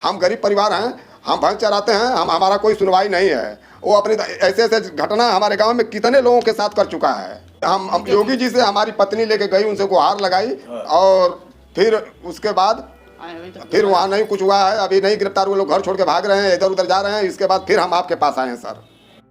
हम गरीब परिवार हैं, हम भैंस चराते हैं, हम हमारा कोई सुनवाई नहीं है। वो अपनी ऐसे ऐसे घटना हमारे गांव में कितने लोगों के साथ कर चुका है। हम योगी जी से हमारी पत्नी लेके गई, उनसे गुहार लगाई और फिर उसके बाद फिर वहाँ नहीं कुछ हुआ है। अभी नहीं गिरफ्तार हुए, लोग घर छोड़ के भाग रहे हैं, इधर उधर जा रहे हैं। इसके बाद फिर हम आपके पास आए हैं सर।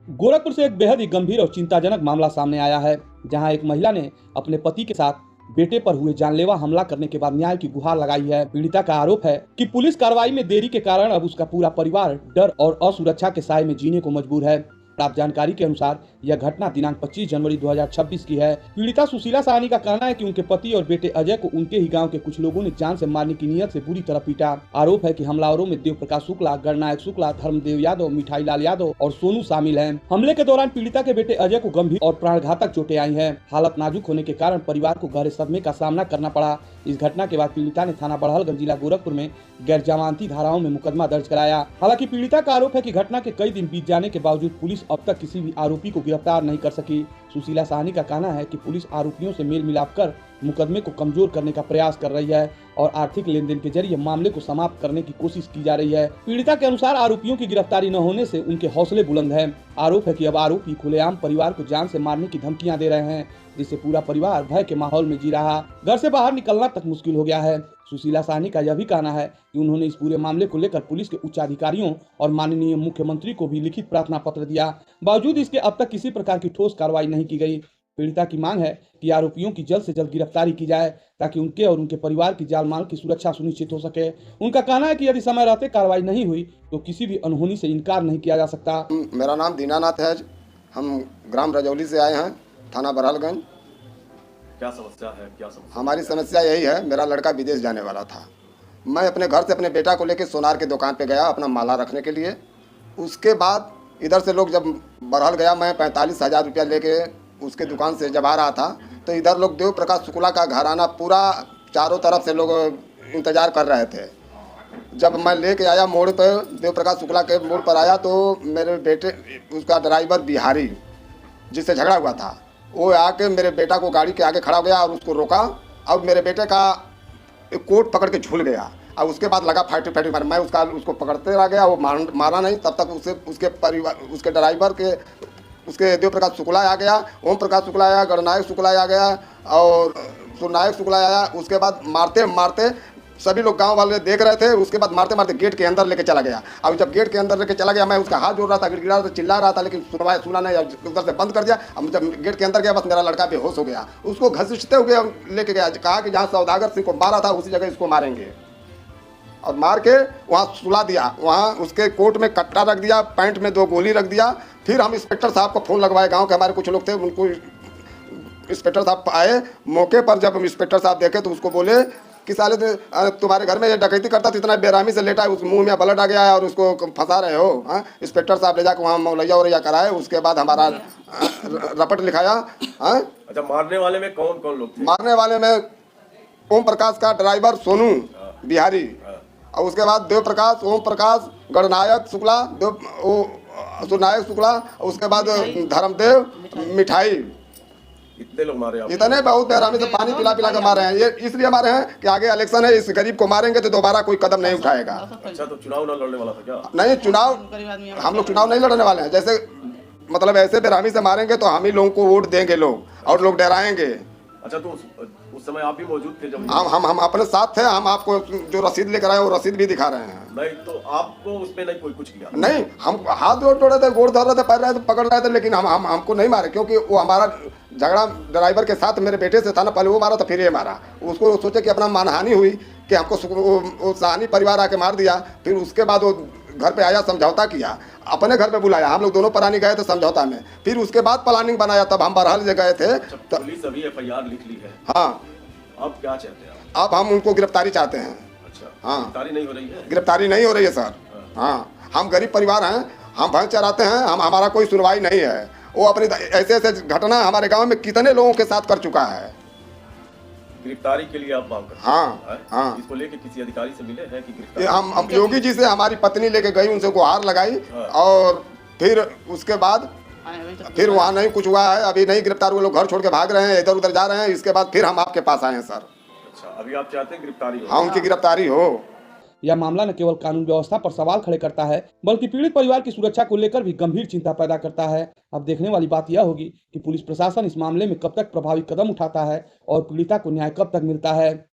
गोरखपुर से एक बेहद ही गंभीर और चिंताजनक मामला सामने आया है, जहां एक महिला ने अपने पति के साथ बेटे पर हुए जानलेवा हमला करने के बाद न्याय की गुहार लगाई है। पीड़िता का आरोप है कि पुलिस कार्रवाई में देरी के कारण अब उसका पूरा परिवार डर और असुरक्षा के साए में जीने को मजबूर है। प्राप्त जानकारी के अनुसार यह घटना दिनांक 25 जनवरी 2026 की है। पीड़िता सुशीला साहनी का कहना है कि उनके पति और बेटे अजय को उनके ही गांव के कुछ लोगों ने जान से मारने की नियत से बुरी तरह पीटा। आरोप है कि हमलावरों में देव प्रकाश शुक्ला, गणनायक शुक्ला, धर्मदेव यादव, मिठाई लाल यादव और सोनू शामिल हैं। हमले के दौरान पीड़िता के बेटे अजय को गंभीर और प्राणघातक चोटें आई हैं। हालत नाजुक होने के कारण परिवार को गहरे सदमे का सामना करना पड़ा। इस घटना के बाद पीड़िता ने थाना बड़हलगंज जिला गोरखपुर में गैर जमानती धाराओं में मुकदमा दर्ज कराया। हालांकि पीड़िता का आरोप है कि घटना के कई दिन बीत जाने के बावजूद पुलिस अब तक किसी भी आरोपी को गिरफ्तार नहीं कर सकी। सुशीला साहनी का कहना है कि पुलिस आरोपियों से मेल मिलाप कर मुकदमे को कमजोर करने का प्रयास कर रही है और आर्थिक लेन देन के जरिए मामले को समाप्त करने की कोशिश की जा रही है। पीड़िता के अनुसार आरोपियों की गिरफ्तारी न होने से उनके हौसले बुलंद हैं। आरोप है कि अब आरोपी खुलेआम परिवार को जान से मारने की धमकियां दे रहे हैं, जिससे पूरा परिवार भय के माहौल में जी रहा। घर से बाहर निकलना तक मुश्किल हो गया है। सुशीला साहनी का यह भी कहना है कि उन्होंने इस पूरे मामले को लेकर पुलिस के उच्च अधिकारियों और माननीय मुख्यमंत्री को भी लिखित प्रार्थना पत्र दिया। बावजूद इसके अब तक किसी प्रकार की ठोस कार्रवाई नहीं की गई। पीड़िता की मांग है कि आरोपियों की जल्द से जल्द गिरफ्तारी की जाए ताकि उनके और उनके परिवार की जान माल की सुरक्षा सुनिश्चित हो सके। उनका कहना है कि यदि समय रहते कार्रवाई नहीं हुई तो किसी भी अनहोनी से इनकार नहीं किया जा सकता। मेरा नाम दीनानाथ है। हम ग्राम रजौली से आए हैं, थाना बड़हलगंज। क्या समस्या है? क्या समस्या? हमारी समस्या यही है, मेरा लड़का विदेश जाने वाला था। मैं अपने घर से अपने बेटा को लेकर सोनार की दुकान पे गया अपना माला रखने के लिए। उसके बाद इधर से लोग जब बड़हल गया, मैं 45,000 रुपया लेके उसके दुकान से जब आ रहा था तो इधर लोग देव प्रकाश शुक्ला का घराना पूरा चारों तरफ से लोग इंतजार कर रहे थे। जब मैं लेके आया मोड़ पर, देव प्रकाश शुक्ला के मोड़ पर आया तो मेरे बेटे, उसका ड्राइवर बिहारी जिससे झगड़ा हुआ था, वो आके मेरे बेटा को गाड़ी के आगे खड़ा हो गया और उसको रोका और मेरे बेटे का एक कोट पकड़ के झूल गया और उसके बाद लगा फाइटिंग फाइटिंग। मैं उसको पकड़ते रह गया, वो मारा नहीं। तब तक उसके परिवार, उसके ड्राइवर के, उसके देव प्रकाश शुक्ला आ गया, ओम प्रकाश शुक्ला आया, गणनायक शुक्ला आ गया और सुनायक शुक्ला आया। उसके बाद मारते मारते सभी लोग गांव वाले देख रहे थे। उसके बाद मारते मारते गेट के अंदर लेके चला गया। अब जब गेट के अंदर लेके चला गया, मैं उसका हाथ जोड़ रहा था, गिड़गिड़ा रहा था, चिल्ला रहा था, लेकिन सुना नहीं। उधर से बंद कर दिया। अब जब गेट के अंदर गया, बस मेरा लड़का बेहोश हो गया। उसको घसीटते हुए लेके गया, कहा कि जहाँ सौदागर सिंह को मारा था उसी जगह इसको मारेंगे, और मार के वहाँ सुला दिया। वहाँ उसके कोट में कट्टा रख दिया, पैंट में 2 गोली रख दिया। फिर हम इंस्पेक्टर साहब को फ़ोन लगवाए, गांव के हमारे कुछ लोग थे, उनको इंस्पेक्टर साहब आए मौके पर। जब इंस्पेक्टर साहब देखे तो उसको बोले कि साले तुम्हारे घर में ये डकैती करता था, इतना बेरामी से लेटा है, उस मुंह में ब्लड आ गया है और उसको फंसा रहे हो। हाँ, इंस्पेक्टर साहब ले जाकर वहाँ मौलैया वलैया कराए। उसके बाद हमारा रपट लिखाया। हाँ, अच्छा, मारने वाले में कौन कौन लोग थे? मारने वाले में ओम प्रकाश का ड्राइवर सोनू बिहारी, और उसके बाद देव प्रकाश, ओम प्रकाश, गणनायक शुक्ला, सुनायक शुक्ला, उसके बाद धर्मदेव, मिठाई। इतने लोग मारे आप? इतने बहुत बेरामी से पानी पिला पिला कर मारे हैं। ये इसलिए मारे हैं कि आगे इलेक्शन है, इस गरीब को मारेंगे तो दोबारा कोई कदम नहीं उठाएगा। अच्छा, तो चुनाव ना लड़ने वाला था क्या? नहीं, चुनाव हम लोग चुनाव नहीं लड़ने वाले हैं। जैसे मतलब ऐसे बेरामी से मारेंगे तो हम ही लोगों को वोट देंगे लोग और लोग डराएंगे। अच्छा, तो उस समय आप भी मौजूद थे जब? हम अपने साथ थे। हम आपको जो रसीद लेकर आए वो रसीद भी दिखा रहे हैं। नहीं, तो आपको उसमें नहीं कोई कुछ किया? नहीं, हम हाथ जोड़ रहे थे, गोड़ धर रहे थे, पैर रहे थे, पकड़ रहे थे, लेकिन हमको नहीं मारे, क्योंकि वो हमारा झगड़ा ड्राइवर के साथ मेरे बेटे से था ना। पहले वो मारा तो फिर ये मारा। उसको सोचे कि अपना मानहानि हुई कि हमको वो साहनी परिवार आके मार दिया। फिर उसके बाद वो घर पे आया, समझौता किया, अपने घर पे बुलाया। हम लोग दोनों प्राणी गए थे समझौता में। फिर उसके बाद प्लानिंग बनाया, तब हम बरहल से गए थे। पुलिस अभी FIR लिख ली है? हाँ। अब क्या चाहते हैं आप? अब हम उनको गिरफ्तारी चाहते हैं। अच्छा, हाँ, गिरफ्तारी नहीं हो रही है? गिरफ्तारी नहीं हो रही है सर। हाँ, हम गरीब परिवार हैं, हम भैंस चराते हैं, हमारा कोई सुनवाई नहीं है। वो अपनी ऐसे ऐसे घटना हमारे गांव में कितने लोगों के साथ कर चुका है। गिरफ्तारी के लिए आप मांग करते हैं? हाँ, हाँ। इसको लेके किसी अधिकारी से मिले हैं कि गिरफ्तारी? हम योगी जी से हमारी पत्नी लेके गई, उनसे गुहार लगाई और फिर उसके बाद फिर वहाँ नहीं कुछ हुआ है। अभी नहीं गिरफ्तार हुए, लोग घर छोड़ के भाग रहे हैं, इधर उधर जा रहे हैं। इसके बाद फिर हम आपके पास आए हैं सर। अच्छा, अभी आप चाहते हैं गिरफ्तारी हो? हाँ, उनकी गिरफ्तारी हो। यह मामला न केवल कानून व्यवस्था पर सवाल खड़े करता है बल्कि पीड़ित परिवार की सुरक्षा को लेकर भी गंभीर चिंता पैदा करता है। अब देखने वाली बात यह होगी कि पुलिस प्रशासन इस मामले में कब तक प्रभावी कदम उठाता है और पीड़िता को न्याय कब तक मिलता है।